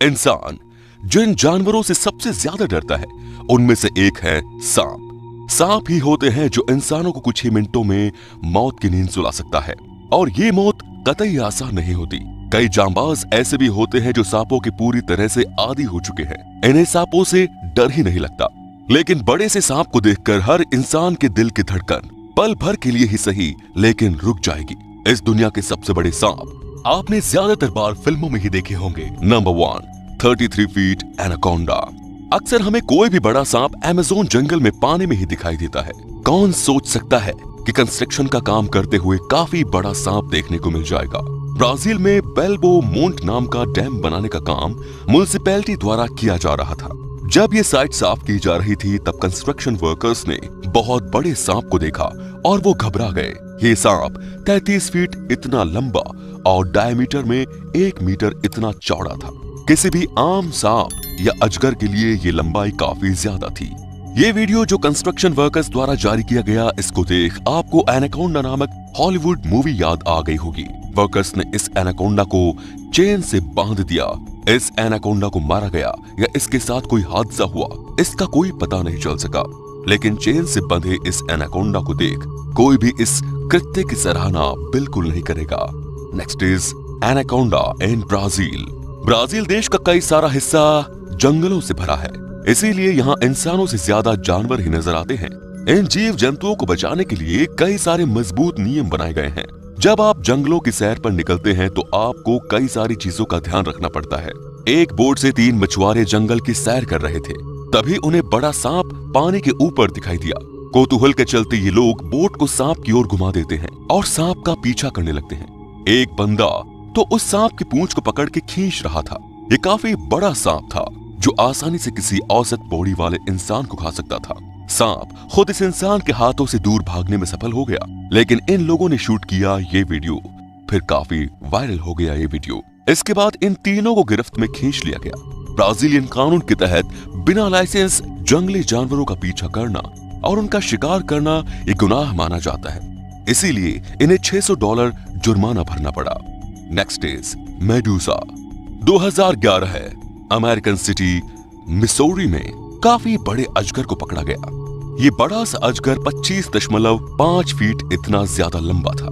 इंसान जिन जानवरों से सबसे ज्यादा डरता है उनमें से एक है सांप। सांप ही होते हैं जो इंसानों को कुछ ही मिनटों में मौत की नींद सुला सकता है, और ये मौत कतई आसान नहीं होती। कई जांबाज ऐसे भी होते हैं जो सांपों के पूरी तरह से आदी हो चुके हैं, इन्हें सांपों से डर ही नहीं लगता। लेकिन बड़े से सांप को देखकर हर इंसान के दिल की धड़कन पल भर के लिए ही सही लेकिन रुक जाएगी। इस दुनिया के सबसे बड़े सांप आपने ज्यादातर बार फिल्मों में ही देखे होंगे। Number 1, 33 feet anaconda. अक्सर हमें कोई भी बड़ा सांप अमेज़न जंगल में पानी में ही दिखाई देता है। कौन सोच सकता है कि कंस्ट्रक्शन का काम करते हुए काफी बड़ा सांप देखने को मिल जाएगा। ब्राजील में बेल्बो मोंट नाम का डैम बनाने का काम म्युनिसिपैलिटी द्वारा किया जा रहा था। जब ये साइट साफ की जा रही थी तब कंस्ट्रक्शन वर्कर्स ने बहुत बड़े सांप को देखा और वो घबरा गए। ये सांप 33 फीट इतना लंबा और डायमीटर में 1 मीटर इतना चौड़ा था। किसी भी आम सांप या अजगर के लिए ये लंबाई काफी ज्यादा थी। ये वीडियो जो कंस्ट्रक्शन वर्कर्स द्वारा जारी किया गया, इसको देख आपको एनाकोंडा नामक हॉलीवुड मूवी याद आ गई होगी। वर्कर्स ने इस एनाकोंडा को चेन से बांध दिया। इस एनाकोंडा को मारा गया या इसके साथ कोई हादसा हुआ, इसका कोई पता नहीं चल सका। लेकिन चेन से बंधे इस एनाकोंडा को देख कोई भी इस कृत्य की सराहना बिल्कुल नहीं करेगा। Next is anaconda in Brazil. Brazil देश का कई सारा हिस्सा जंगलों से भरा है, इसीलिए यहाँ इंसानों से ज्यादा जानवर ही नजर आते हैं। इन जीव जंतुओं को बचाने के लिए कई सारे मजबूत नियम बनाए गए हैं। जब आप जंगलों की सैर पर निकलते हैं तो आपको कई सारी चीजों का ध्यान रखना पड़ता है। एक बोट से 3 मछुआरे जंगल की सैर कर रहे थे, तभी उन्हें बड़ा सांप पानी के ऊपर दिखाई दिया। कौतूहल के चलते ये लोग बोट को सांप की ओर घुमा देते हैं और सांप का पीछा करने लगते हैं। एक बंदा तो उस सांप की पूंछ को पकड़ के खींच रहा था। ये काफी बड़ा सांप था जो आसानी से किसी औसत बॉडी वाले इंसान को खा सकता था। सांप खुद इस इंसान के हाथों से दूर भागने में सफल हो गया, लेकिन इन लोगों ने शूट किया ये वीडियो, फिर काफी वायरल हो गया ये वीडियो। इसके बाद इन तीनों को गिरफ्त में खींच लिया गया। ब्राजीलियन कानून के तहत बिना लाइसेंस जंगली जानवरों का पीछा करना और उनका शिकार करना ये गुनाह माना जाता है, इसीलिए इन्हें $600 जुर्माना भरना पड़ा। Next is Medusa. 2011 है, अमेरिकन सिटी मिसौरी में काफी बड़े अजगर को पकड़ा गया। ये बड़ा सा अजगर 25.5 फीट इतना ज्यादा लंबा था।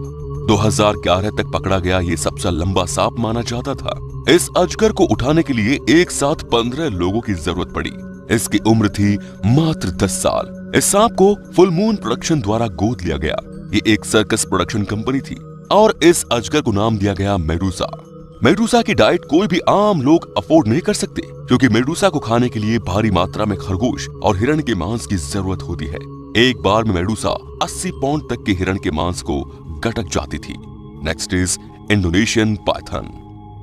2011 तक पकड़ा गया ये सबसे लंबा सांप माना जाता था। इस अजगर को उठाने के लिए एक साथ 15 लोगों की जरूरत पड़ी। इसकी उम्र थी मात्र 10 साल। इस सांप को फुल मून प्रोडक्शन द्वारा गोद लिया गया। ये एक सर्कस प्रोडक्शन कंपनी थी और इस अजगर को नाम दिया गया मेडूसा। मेडूसा की डाइट कोई भी आम लोग अफोर्ड नहीं कर सकते, क्योंकि मेडूसा को खाने के लिए भारी मात्रा में खरगोश और हिरण के मांस की जरूरत होती है। एक बार में मेडूसा 80 पाउंड तक के हिरण के मांस को गटक जाती थी। Next is Indonesian Python.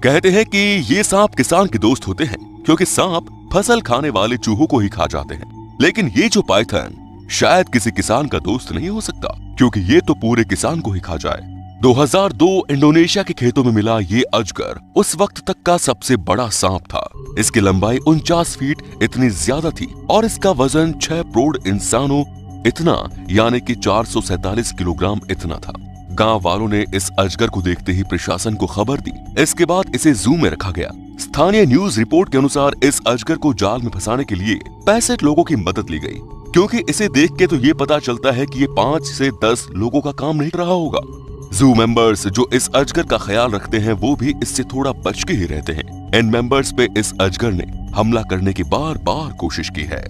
कहते हैं कि ये सांप किसान के दोस्त होते हैं, क्योंकि सांप फसल खाने वाले चूहों को ही खा जाते हैं। लेकिन ये जो पाइथन शायद किसी किसान का दोस्त नहीं हो सकता, क्योंकि ये तो पूरे किसान को ही खा जाए। 2002 इंडोनेशिया के खेतों में मिला ये अजगर उस वक्त तक का सबसे बड़ा सांप था। इसकी लंबाई 49 फीट इतनी ज्यादा थी और इसका वजन 6 प्रौढ़ इंसानों इतना, यानी कि 447 किलोग्राम इतना था। गांव वालों ने इस अजगर को देखते ही प्रशासन को खबर दी। इसके बाद इसे जू में रखा गया। स्थानीय न्यूज रिपोर्ट के अनुसार इस अजगर को जाल में फंसाने के लिए 65 लोगों की मदद ली गई, क्योंकि इसे देख के तो ये पता चलता है कि ये 5 से 10 लोगों का काम नहीं रहा होगा। जू मेंबर्स जो इस अजगर का ख्याल रखते हैं वो भी इससे थोड़ा बच के ही रहते हैं। इन मेंबर्स पे इस अजगर ने हमला करने की बार बार कोशिश की है।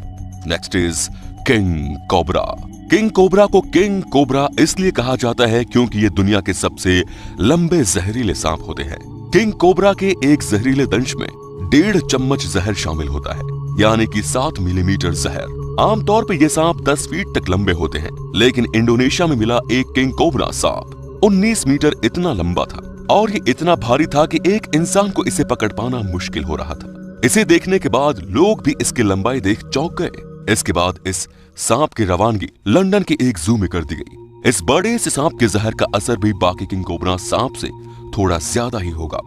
Next is king cobra. King cobra को किंग कोबरा इसलिए कहा जाता है क्योंकि ये दुनिया के सबसे लंबे जहरीले सांप होते हैं। किंग कोबरा के एक जहरीले दंश में 1.5 चम्मच जहर शामिल होता है, यानी कि 7 मिलीमीटर जहर। आमतौर पर ये सांप 10 फीट तक लंबे होते हैं, लेकिन इंडोनेशिया में मिला एक किंग कोबरा सांप 19 मीटर इतना लंबा था और ये इतना भारी था कि एक इंसान को इसे पकड़ पाना मुश्किल हो रहा था। इसे देखने के बाद लोग भी इसकी लंबाई देख चौंक गए। इसके बाद इस सांप की रवानगी लंदन के एक जू में कर दी गई। इस बड़े से सांप के जहर का असर भी बाकी किंग कोबरा सांप से थोड़ा ज्यादा ही होगा।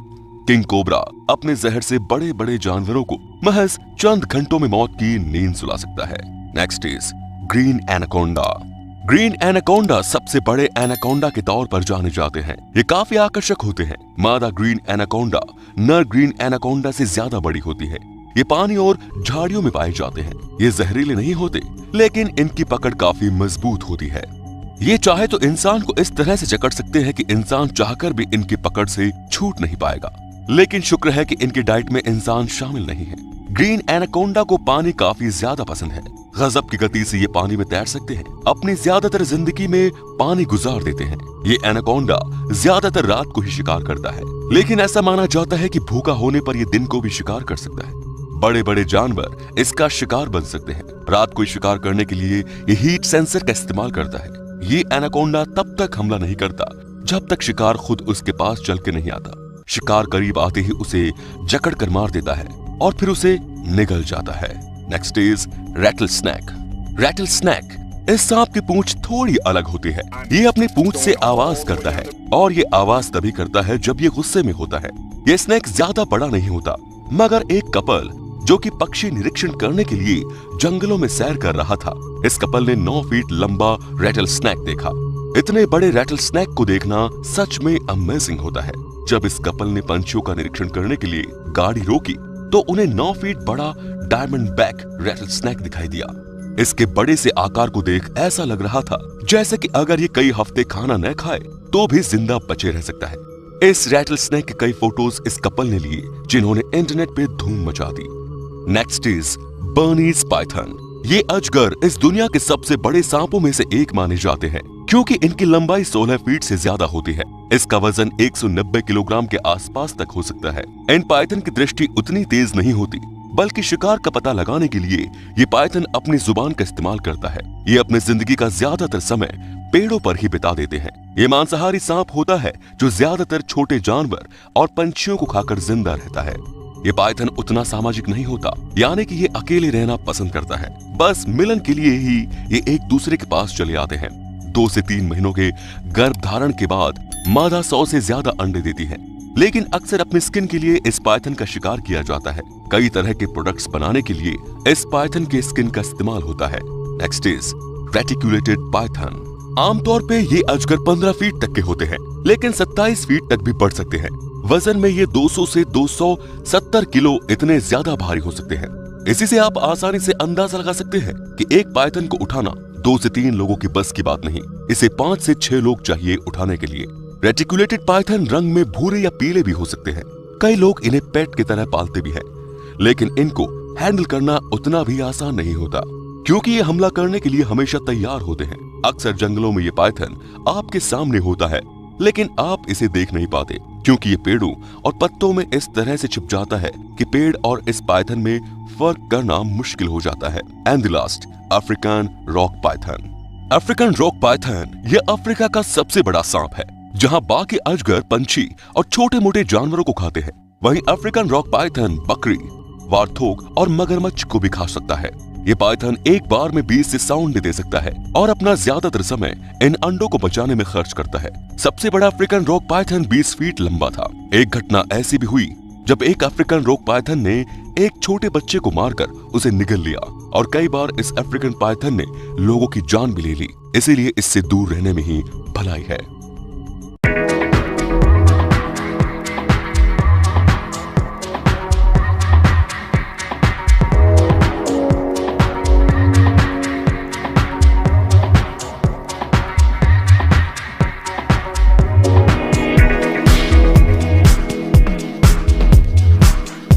किंग कोबरा अपने जहर से बड़े बड़े जानवरों को महज चंद घंटों में मौत की नींद सुला सकता है। Next is green anaconda. Green anaconda सबसे बड़े एनाकोंडा के तौर पर जाने जाते हैं। ये काफी आकर्षक होते हैं। मादा ग्रीन एनाकोंडा नर ग्रीन एनाकोंडा से ज्यादा बड़ी होती है। ये पानी और झाड़ियों में पाए जाते हैं। ये जहरीले नहीं होते, लेकिन इनकी पकड़ काफी मजबूत होती है। ये चाहे तो इंसान को इस तरह से जकड़ सकते हैं कि इंसान चाहकर भी इनकी पकड़ से छूट नहीं पाएगा। लेकिन शुक्र है कि इनकी डाइट में इंसान शामिल नहीं है। ग्रीन एनाकोंडा को पानी काफी ज्यादा पसंद है। गजब की गति से ये पानी में तैर सकते हैं। अपनी ज्यादातर जिंदगी में पानी गुजार देते हैं। ये एनाकोंडा ज्यादातर रात को ही शिकार करता है, लेकिन ऐसा माना जाता है कि भूखा होने पर ये दिन को भी शिकार कर सकता है। बड़े बड़े जानवर इसका शिकार बन सकते हैं। रात को शिकार करने के लिए ये हीट सेंसर का इस्तेमाल करता है। ये एनाकोंडा तब तक हमला नहीं करता जब तक शिकार खुद उसके पास चल के नहीं आता। शिकार करीब आते ही उसे जकड़ कर मार देता है और फिर उसे निगल जाता है। Next is rattle snake. Rattle snake, इस सांप की पूंछ थोड़ी अलग होती है। ये अपनी पूंछ से आवाज करता है और ये आवाज तभी करता है जब ये गुस्से में होता है। ये स्नैक ज्यादा बड़ा नहीं होता, मगर एक कपल जो कि पक्षी निरीक्षण करने के लिए जंगलों में सैर कर रहा था, इस कपल ने 9 फीट लंबा रैटल स्नैक देखा। इतने बड़े रैटल स्नैक को देखना सच में अमेजिंग होता है। जब इस कपल ने पंछियों का निरीक्षण करने के लिए गाड़ी रोकी तो उन्हें 9 फीट बड़ा डायमंड बैक रैटल स्नैक दिखाई दिया। इसके बड़े से आकार को देख ऐसा लग रहा था जैसे कि अगर ये कई हफ्ते खाना न खाए तो भी जिंदा बचे रह सकता है। इस रैटल स्नैक के कई फोटोज इस कपल ने लिए, जिन्होंने इंटरनेट पे धूम मचा दी। Next is Burmese python. ये अजगर इस दुनिया के सबसे बड़े सांपों में से एक माने जाते हैं, क्योंकि इनकी लंबाई 16 फीट से ज्यादा होती है। इसका वजन 190 किलोग्राम के आसपास तक हो सकता है। इन पाइथन की दृष्टि उतनी तेज नहीं होती, बल्कि शिकार का पता लगाने के लिए ये पाइथन अपनी जुबान का इस्तेमाल करता है। ये अपनी जिंदगी का ज्यादातर समय पेड़ों पर ही बिता देते हैं। ये मांसाहारी सांप होता है जो ज्यादातर छोटे जानवर और पंछियों को खाकर जिंदा रहता है। ये पाइथन उतना सामाजिक नहीं होता, यानी कि ये अकेले रहना पसंद करता है। बस मिलन के लिए ही ये एक दूसरे के पास चले आते हैं। 2 से 3 महीनों के गर्भधारण के बाद मादा 100 से ज्यादा अंडे देती है, लेकिन अक्सर अपनी स्किन के लिए इस पाइथन का शिकार किया जाता है। कई तरह के प्रोडक्ट्स बनाने के लिए इस पाइथन के स्किन का इस्तेमाल होता है। Next is reticulated Python. आमतौर पे ये अजगर 15 फीट तक के होते हैं, लेकिन 27 फीट तक भी बढ़ सकते हैं। वजन में ये 200 से 270 किलो इतने ज्यादा भारी हो सकते हैं। इसी से आप आसानी से अंदाजा लगा सकते हैं कि एक पाइथन को उठाना 2 से 3 लोगों की बस की बात नहीं, इसे 5 से 6 लोग चाहिए उठाने के लिए। रेटिकुलेटेड पाइथन रंग में भूरे या पीले भी हो सकते हैं। कई लोग इन्हें पेट की तरह पालते भी हैं, लेकिन इनको हैंडल करना उतना भी आसान नहीं होता, क्योंकि ये हमला करने के लिए हमेशा तैयार होते हैं। अक्सर जंगलों में ये पाइथन आपके सामने होता है, लेकिन आप इसे देख नहीं पाते, क्योंकि ये पेड़ों और पत्तों में इस तरह से छिप जाता है कि पेड़ और इस पाइथन में फर्क करना मुश्किल हो जाता है। And the last, African rock Python. African rock Python ये अफ्रीका का सबसे बड़ा सांप है। जहां बाकी अजगर पंछी और छोटे मोटे जानवरों को खाते हैं, वहीं अफ्रीकन रॉक पाइथन बकरी, वार्थोग और मगरमच्छ को भी खा सकता है। ये पाइथन एक बार में 20 से 100 अंडे दे सकता है और अपना ज्यादातर समय इन अंडों को बचाने में खर्च करता है। सबसे बड़ा अफ्रीकन रॉक पाइथन 20 फीट लंबा था। एक घटना ऐसी भी हुई जब एक अफ्रीकन रॉक पाइथन ने एक छोटे बच्चे को मारकर उसे निगल लिया, और कई बार इस अफ्रीकन पाइथन ने लोगों की जान भी ले ली। इसीलिए इससे दूर रहने में ही भलाई है।